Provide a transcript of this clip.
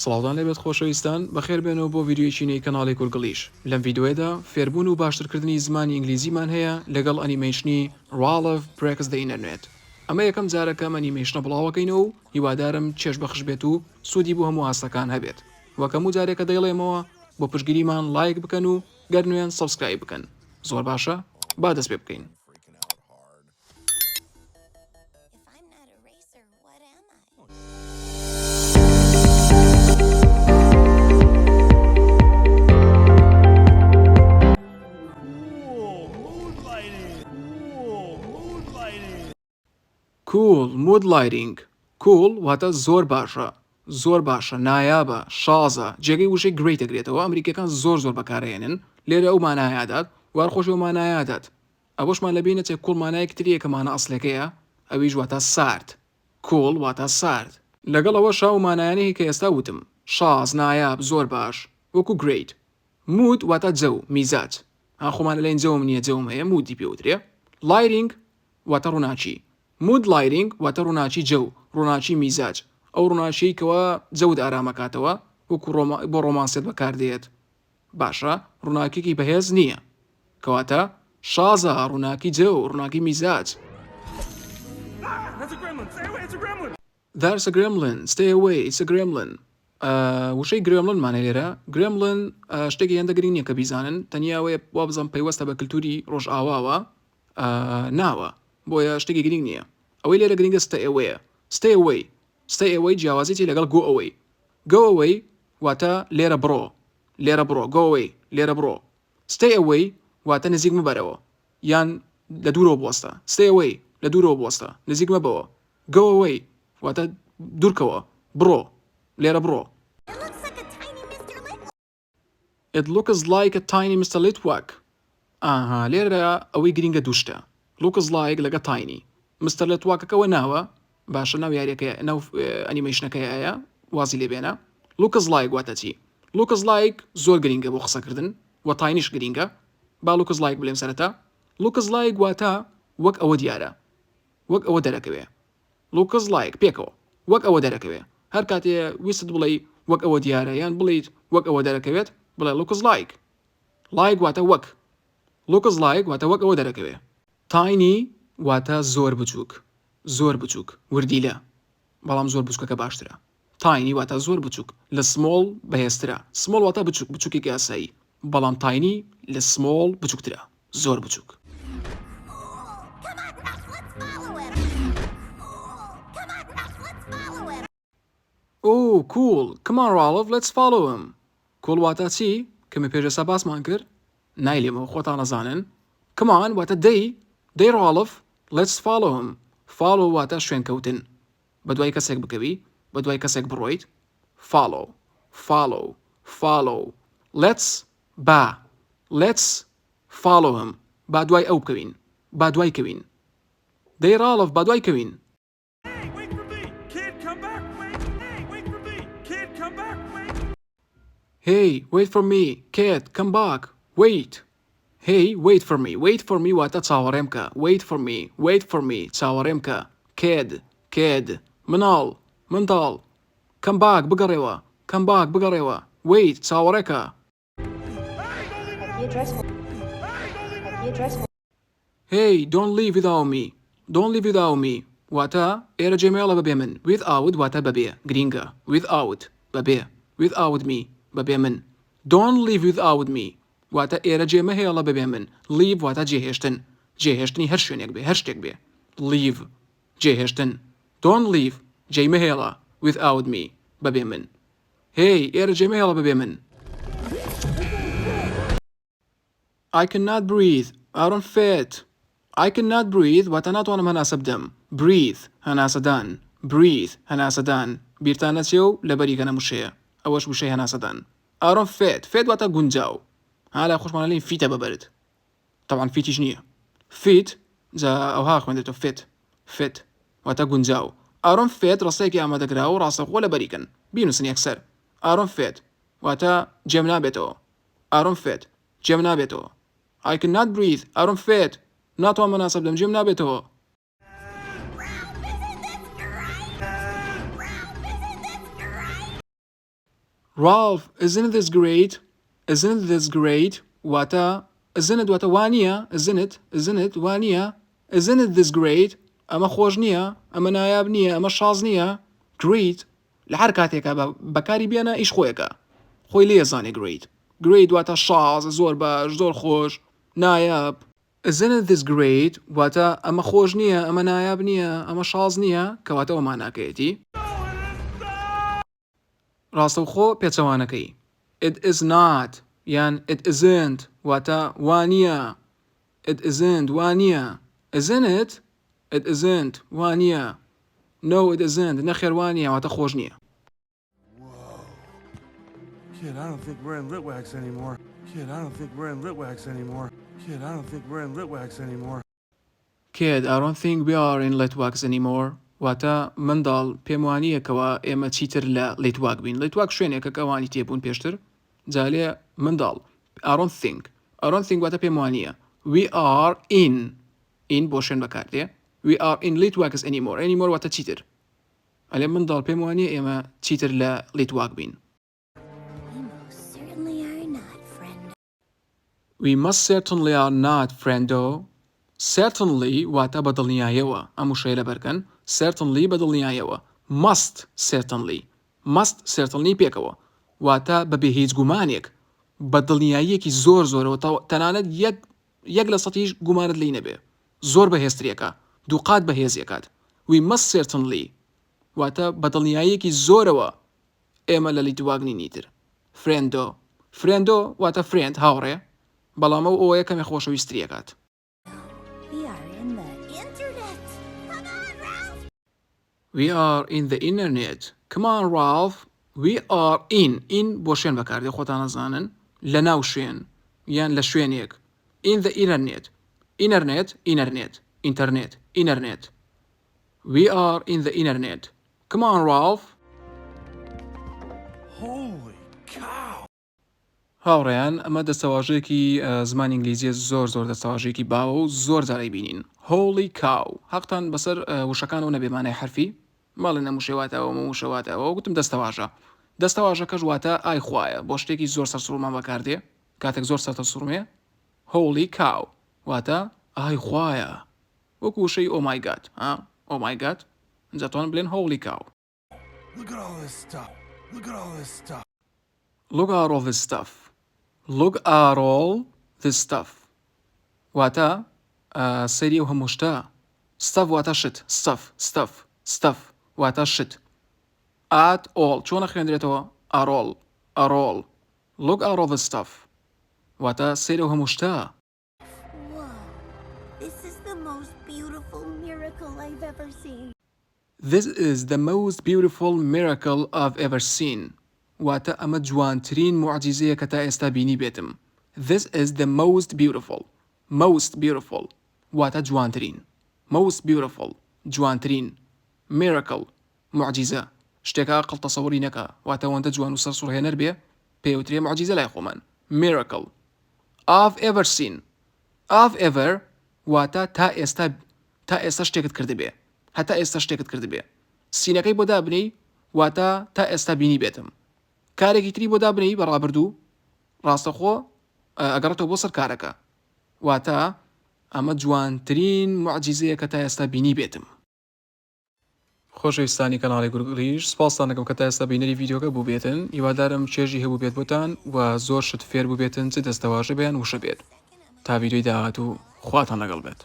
سڵاوتان لێبێت خۆشەویستان بەخێر بێنەوە بۆ ڤیدیۆیەکی نوێی کەناڵی کورگڵیش. لەم ڤیدیۆیەدا فێربوون و باشترکردنی زمانی ئینگلیزیمان هەیە لەگەڵ ئەنیمەیشنی Ralph Breaks the Internet. ئەمە یەکەم جارەکەم ئەنیمەیشنە بڵاوەکەینەوە و هیوادارم چێش بەخش بێت و سوودی بۆ هەموو هاستەکان هەبێت. وەکەم و جارێکە دەیڵێمەوە بۆ پشتگیریمان لایک بکەن و گەرنوێن سەبسکرایب بکەن. زۆر باشە با دەست پێ بکەین. Cool, mood lighting. Cool واتە زۆر باشە. زۆر باشە، نایابە، شازە، جێگەی وشەی گرێی دەگرێتەوە. ئەمریکەکان زۆر بەکارهێنن. لێرە ئەو مانایادات، وارخۆشی ئەو مانایادات. ئەوەشمان لەبینە چێ کوڵ مانایەکی تریە کە مانە ئەسلەکەیە، ئەویش واتە سارد. کوڵ واتە سارد. لەگەڵ ئەوە شاو مانایانەیە کە ئێستا وتم. شاز، نایاب، زۆر باش. وەکو گرێیت. مود واتە جەو، میزاج. خۆمان لەلێن جەوم نییە، جەوم هەیە، مودی پێوترێ. لايتنگ واتە ڕووناچی. مود لايتنگ واتە ڕووناچی جەو، ڕووناچی میزاج. ئەو ڕووناچی کەوە جەود ئارامەکاتەوە وەکو بۆ ڕۆمانسێت بەکاردێت. باشە، ڕووناکیێکی بەهێز نییە. کەواتە شازە، ڕووناکی جەو، ڕووناکی میزاج. That's a gremlin. Stay away. It's a gremlin. وشەی گرێملن مانە لێرە. گرێملن شتێکی هێندە گرنگ نییە کە بیزانن، تەنیاوەیە وا بزەم پەیوەستە بە کللتوری ڕۆژئاواوە ناوە، بۆیە شتێکی گرنگ نییە. ئەوەی لێرە گرنگە stay away. Stay away. Stay away جیاوازیی لەگەڵ go away. Go away واتە لێرە بڕۆ. لێرە بڕۆ. Go away. لێرە بڕۆ. Stay away واتە نزیک مبەرەوە. یان لە دوورەوە بوەستە. Stay away لە دوورەوە بوەستە. نزیک مەبەوە. Go away واتە دوورکەوە. بڕۆ. لێرە بڕۆ. It looks like a tiny Mr. Litwack. لێرە ئەوەی گرنگە دووشتە. Looks like لەگە tiny. Mr. Litwackەکەوە ناوە، باشە ناو یاریەکە ناو ئەنیمەیشنەکەیە وازی لێ بێنە. Looks like واتە چی؟ Looks like زۆر گرنگە بۆ قسەکردن و تاینیش گرنگە. با Looks like بڵێم سەرەتا. Looks like واتە وەک ئەوە دیارە. وەک ئەوە دەرەکەوێ. Looks like پێکەوە. وەک ئەوە دەرەکەوێ. هەر کاتێ ویست بڵێ وەک ئەوە دیارە یان بڵیت وەک ئەوە دەرەکەوێت بڵێ looks like. Like واتە وەک. Looks like واتە وەک ئەوە دەرەکەوێ. Tiny واتە زۆر بچووک. زۆر بچووک. وردیلە. بەڵام زۆر بچووکەکە باشترە. Tiny واتە زۆر بچووک. لە small بەهێزترە. Small واتە بچووک، بچووکێکی ئاسایی. بەڵام tiny لە small بچووکترە. زۆر بچووک. Oh, cool. Come on, Ralph, let's follow him. Cool واتە چی؟ کەمە پێشەسا باسمان کرد؟ نایلێمەوە خۆتان نەزانن. Come on واتە دەی Ralph, let's follow him. Follow واتە شوێنکەوتن. بە دوای کەسێک بکەوی، بە دوای کەسێک بڕۆیت. Follow. Follow. Follow. Let's follow him. با دوای ئەو بکەوین. با دوای کەوین. دەی Ralph با دوای کەوین. Hey, wait for me. Kid, come back. Wait. Hey, wait for me. Wait for me واتە چاوەڕێم کە. Wait for me. Wait for me. چاوەڕێم کە. Kid. منداڵ. Come back بگەڕێوە. Come back بگەڕێوە. Wait چاوەڕێکە. Hey, don't leave without me. Don't leave without me. واتە ئێرە جێمێڵە بەبێ من. Without واتە بەبێ. گرینگە. Without بەبێ. Without me. بەبێ من. Don't leave without me. واتە ئێرە جێمە هێڵە بەبێ من. Leave واتە جێهێشتن. جێهێشتنی هەر شوێنێک بێ، هەر شتێک بێ. Leave جێهێشتن. Don't leave جێمە هێڵە without me بەبێ من. Hey ئێرە جێمە هێڵە بەبێ من. I cannot breathe. I don't fit. I cannot breathe واتە ناتوانم هەناسە بدەم. Breathe هەناسەدان. Breathe هەناسەدان. بیرتان نەچێ و لەبەریکە نەموشەیە. ئەوەش وشەی هەناسەدان. I don't fit. Fit واتە گونجاو. هالا خوشمانە لێن فیتە ببرد. طبعا فیتیش نییە. Fit جا ئەوها خوێندێتەوە fit واتە گونجاو. I don't fit ڕستەیەکی ئامادەکراوە و ڕاستەخۆ لەبەریکن. بینووسن یەکسەر. I don't fit واتە جێم نابێتەوە. I don't fit جێم نابێتەوە. I cannot breathe. I don't fit. ناتوان هەناسە بدەم جێم نابێتەوە. Ralph, isn't this great? Isn't this great? واتا isn't واتا وانية isn't it وانية isn't it this great? أما خوش نية أما نایاب نییە ئەمە شاز نییە great لە هەر کاتێکە بەکاری بێنە ئیش خۆیەکە خۆی لێ زانێ great واتە شاز زۆر باش زۆر خۆش نایاب isn't it this great واتە ئەمە خۆش نییە ئەمە نایاب نییە ئەمە شاز نییە کەواتەوە ماناکەیەتی ڕاستەوخۆ پێچەوانەکەی it is not یان it isn't واتە وانیە it isn't وانیە isn't it it isn't وانیە no it isn't نەخێر وانیە واتە خۆش نییە Kid, I don't think we're in Litwax anymore. Kid, I don't think we're in Litwax anymore. Kid, I don't think we're in Litwax anymore. Kid, I don't think we are in Litwax anymore. واتە منداڵ پێم وانییەکەوە ئێمە چیتر لە لیتواک بین لیتواک شوێنێکە کەوانی تێبوون پێشتر جالێ منداڵ I don't think واتە پێم وانییە we are in بۆ شوێن بەکاردێ we are in Litwax anymore واتە چیتر ئەلێ منداڵ پێم وانییە ئێمە چیتر لە لیتواک بین We most certainly are not friendo. Certainly واتە بەدڵنیایەوە ئەم وشەیە لەبەرکەن certainly بەدڵنیایەوە must certainly پێکەوە واتە بەبێ هیچ گومانێک بەدڵنیاییەکی زۆرەوە تەنانەت یەک لە سەدیش گومانت لێی نەبێ زۆر بەهێزترێکە دووقات بەهێزیەکات We must certainly واتە بەدڵنیاییەکی زۆرەوە ئێمە لە لیتواک نینیتر friendo واتە friend هاوڕێ بەڵام ئەو یەکەمێ خۆشەویستریەکات We are in the internet. Come on, Ralph. We are in بۆ شوێن بەکاردێ خۆتان نەزانن لە ناو شوێن یان لە شوێنێک in the internet We are in the internet. Come on, Ralph. Holy cow! هاوڕێیان ئەمە دەستەواژەیەکی زمانی ئینگلیزیە زۆر دەستەواژەیەکی باوە و زۆر جارەی بینین Holy cow حەقتان بەسەر وشەکانەوە نەبێمانەی حرفی ماڵی نەموشێواتەوە مەموشەواتەوە وگوتم دەستەواژەکەش واتە ئای خوایە بۆ شتێکی زۆر سەرسوڕمان بەکاردێ کاتێک زۆر سەرسوڕمێ Holy cow واتە ئای خوایە وەکو وشەی Oh my god Oh my god اینجا توان بڵێن Holy cow Look at all this stuff. Look at all this stuff. Look at all this stuff. Look at all this stuff. واتە سەری و هەموو شتە stuff واتە شت stuff واتە شت at all چۆنە خوێندرێتەوە at all Look at all this stuff واتە سەری و هەموو شتە This is the most beautiful miracle I've ever seen. This is the most beautiful miracle I've ever seen. واتە ئەمە جوانترین معجزەیە کە تا ئێستا بینی بێتم This is the most beautiful واتە جوانترین most beautiful جوانترین miracle معجزە شتێکە عەقڵ تەسەووری نەکا واتە ئەوەندە جوان و سەرسوڕهێنەر بێ پێوترێ معجزە لای خۆمان miracle I've ever seen I've ever واتە تا ئێستا شتێکت کردبێ هەتا ئێستا شتێکت کردبێ سینەکەی بۆ دابنی واتە تا ئێستا بینی بێتم کارێکی تری بۆ دابنی بەڕابردوو ڕاستەخۆ ئەگەڕێتەوە بۆ سەر کارەکە واتە ئەمە جوانترین معجزەیە کە تا ئێستا بینی بێتم خۆشەویستانی کەناڵی گورگلیش سپاستان دەکەم کە تا ئێستا بینەری ڤیدیۆکە بوو بێتن هیوادارم چێژی هەبوو بێت بۆتان و زۆر شت فێر بوو بێتن چ دەستەواژە بێن وشە بێت تا ڤیدیۆی داهاتوو خواتان لەگەڵ بێت